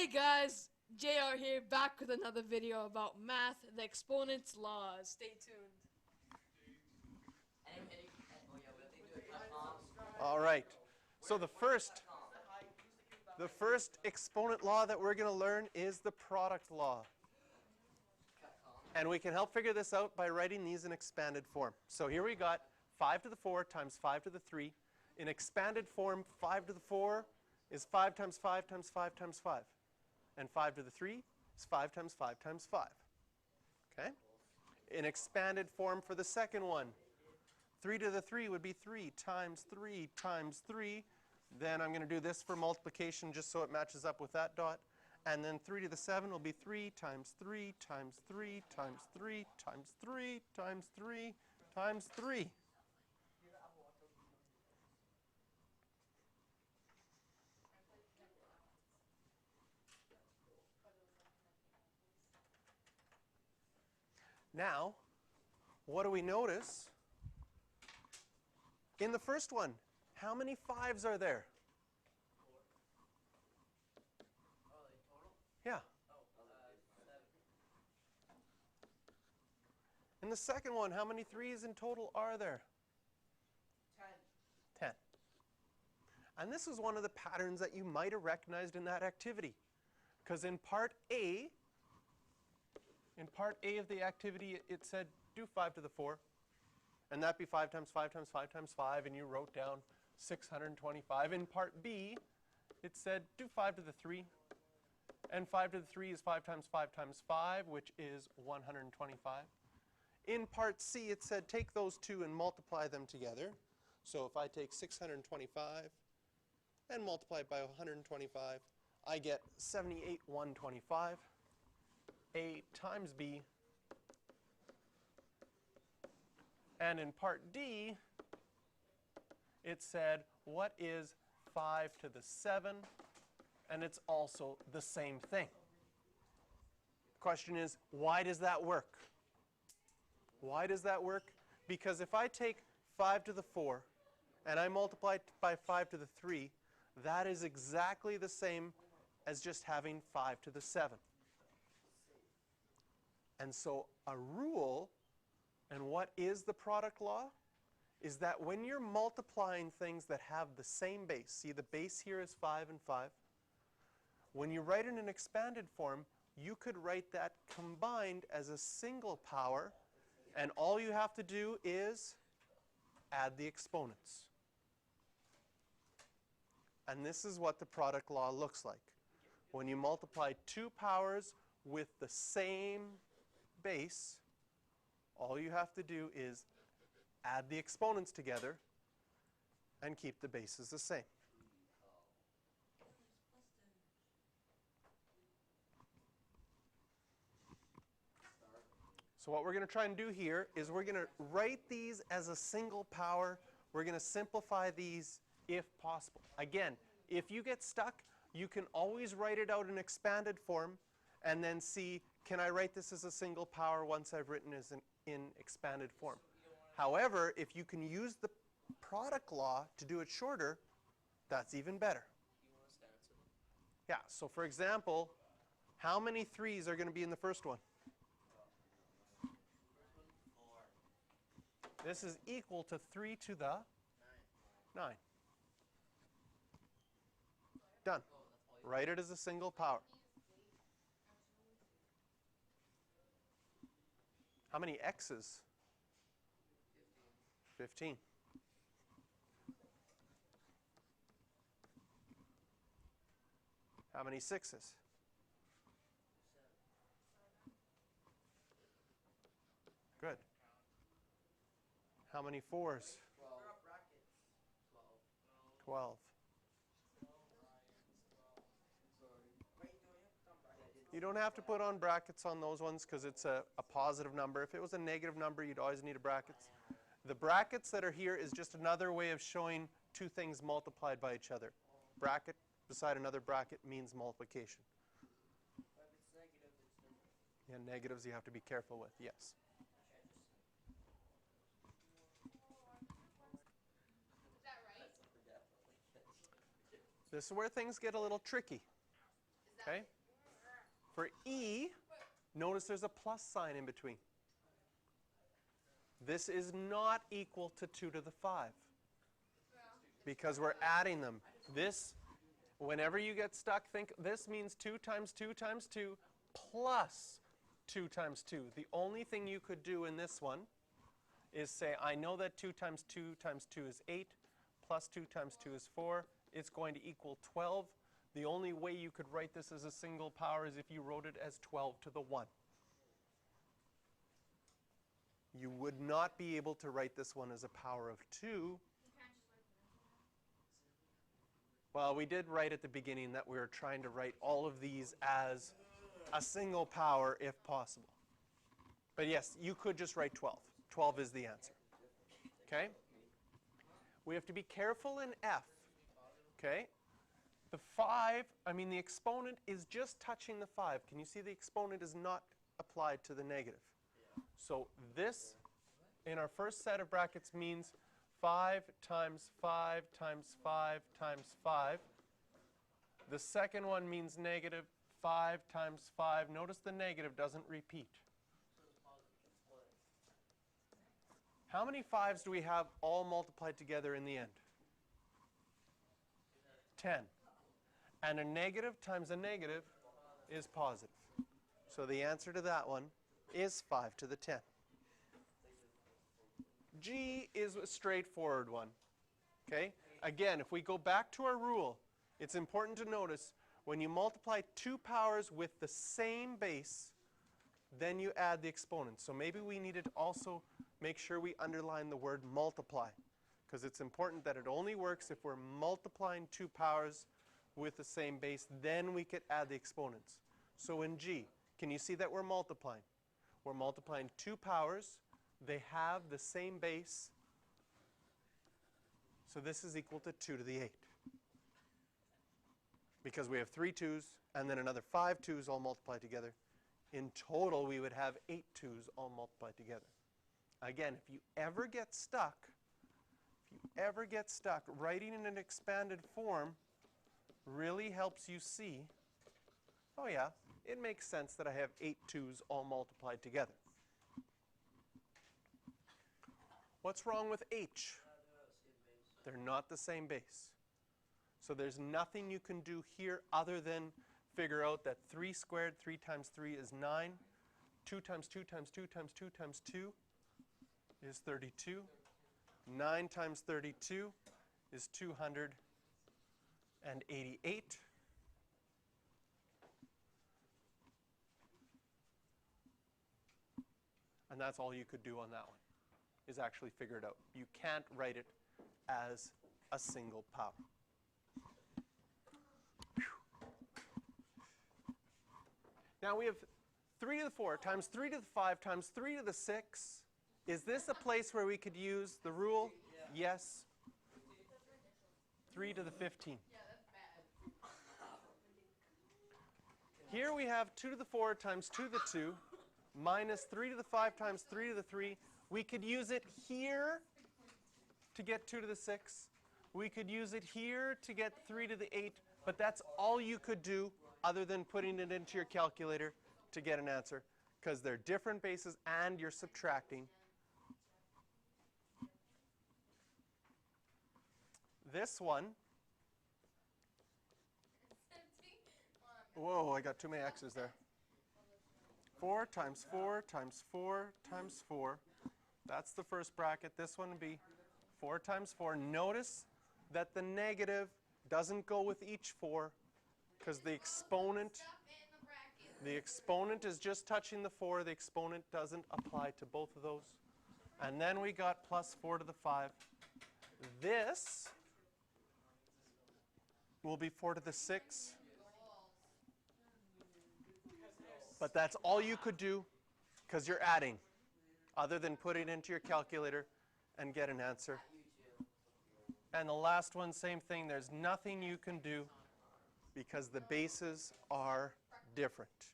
Hey guys, JR here, back with another video about math, the exponents laws. Stay tuned. All right. So the first exponent law that we're going to learn is the product law. And we can help figure this out by writing these in expanded form. So here we got 5 to the 4 times 5 to the 3. In expanded form, 5 to the 4 is 5 times 5 times 5 times 5. And 5 to the 3 is 5 times 5 times 5. Okay? In expanded form for the second one, 3 to the 3 would be 3 times 3 times 3. Then I'm going to do this for multiplication just so it matches up with that dot. And then 3 to the 7 will be 3 times 3 times 3 times 3 times 3 times 3 times 3. Now, what do we notice? In the first one, how many 5s are there? Yeah. In the second one, how many 3s in total are there? 10. And this is one of the patterns that you might have recognized in that activity. Because in part A of the activity, it said do 5 to the 4. And that'd be 5 times 5 times 5 times 5, and you wrote down 625. In part B, it said do 5 to the 3. And 5 to the 3 is 5 times 5 times 5, which is 125. In part C, it said take those two and multiply them together. So if I take 625 and multiply it by 125, I get 78,125. A times B. And in part D, it said what is 5 to the 7? And it's also the same thing. The question is, why does that work? Why does that work? Because if I take 5 to the 4 and I multiply it by 5 to the 3, that is exactly the same as just having 5 to the 7. And so a rule, and what is the product law, is that when you're multiplying things that have the same base, see the base here is 5 and 5, when you write in an expanded form, you could write that combined as a single power, and all you have to do is add the exponents. And this is what the product law looks like. When you multiply two powers with the same base, all you have to do is add the exponents together and keep the bases the same. So what we're going to try and do here is we're going to write these as a single power. We're going to simplify these if possible. Again, if you get stuck, you can always write it out in expanded form and then see, can I write this as a single power once I've written it in expanded form? However, if you can use the product law to do it shorter, that's even better. Yeah, so for example, how many 3s are going to be in the first one? This is equal to 3 to the 9. Done. Write it as a single power. How many x's? 15. How many 6's? Good. How many 4's? 12. You don't have to put on brackets on those ones because it's a positive number. If it was a negative number, you'd always need a brackets. The brackets that are here is just another way of showing two things multiplied by each other. Bracket beside another bracket means multiplication. Yeah, negatives you have to be careful with, yes. This is where things get a little tricky. Okay? For E, notice there's a plus sign in between. This is not equal to 2 to the 5 because we're adding them. This, whenever you get stuck, think this means 2 times 2 times 2 plus 2 times 2. The only thing you could do in this one is say, I know that 2 times 2 times 2 is 8, plus 2 times 2 is 4. It's going to equal 12. The only way you could write this as a single power is if you wrote it as 12 to the 1. You would not be able to write this one as a power of 2. Well, we did write at the beginning that we were trying to write all of these as a single power if possible. But yes, you could just write 12. 12 is the answer. Okay? We have to be careful in F. Okay? The 5, the exponent is just touching the 5. Can you see the exponent is not applied to the negative? So this, in our first set of brackets, means 5 times 5 times 5 times 5. The second one means negative 5 times 5. Notice the negative doesn't repeat. How many 5s do we have all multiplied together in the end? 10. And a negative times a negative is positive. So the answer to that one is 5 to the 10. G is a straightforward one. Okay? Again, if we go back to our rule, it's important to notice when you multiply two powers with the same base, then you add the exponents. So maybe we needed to also make sure we underline the word multiply, because it's important that it only works if we're multiplying two powers with the same base, then we could add the exponents. So in G, can you see that we're multiplying? We're multiplying two powers. They have the same base. So this is equal to 2 to the 8. Because we have 3 2's and then another 5 2's all multiplied together. In total, we would have 8 2's all multiplied together. Again, if you ever get stuck, writing in an expanded form really helps you see, oh yeah, it makes sense that I have 8 2's all multiplied together. What's wrong with H? They're not the same base. So there's nothing you can do here other than figure out that 3 squared, 3 times 3 is 9. 2 times 2 times 2 times 2 times 2 is 32. 9 times 32 is 288. And that's all you could do on that one, is actually figure it out. You can't write it as a single power. Now we have 3 to the 4 times 3 to the 5 times 3 to the 6. Is this a place where we could use the rule? Yes. 3 to the 15. Here we have 2 to the 4 times 2 to the 2 minus 3 to the 5 times 3 to the 3. We could use it here to get 2 to the 6. We could use it here to get 3 to the 8. But that's all you could do other than putting it into your calculator to get an answer, because they're different bases and you're subtracting. This one, whoa, I got too many X's there. 4 times 4 times 4 times 4. That's the first bracket. This one would be 4 times 4. Notice that the negative doesn't go with each 4, because the exponent is just touching the 4. The exponent doesn't apply to both of those. And then we got plus 4 to the 5. This will be 4 to the 6. But that's all you could do, because you're adding, other than put it into your calculator and get an answer. And the last one, same thing. There's nothing you can do because the bases are different.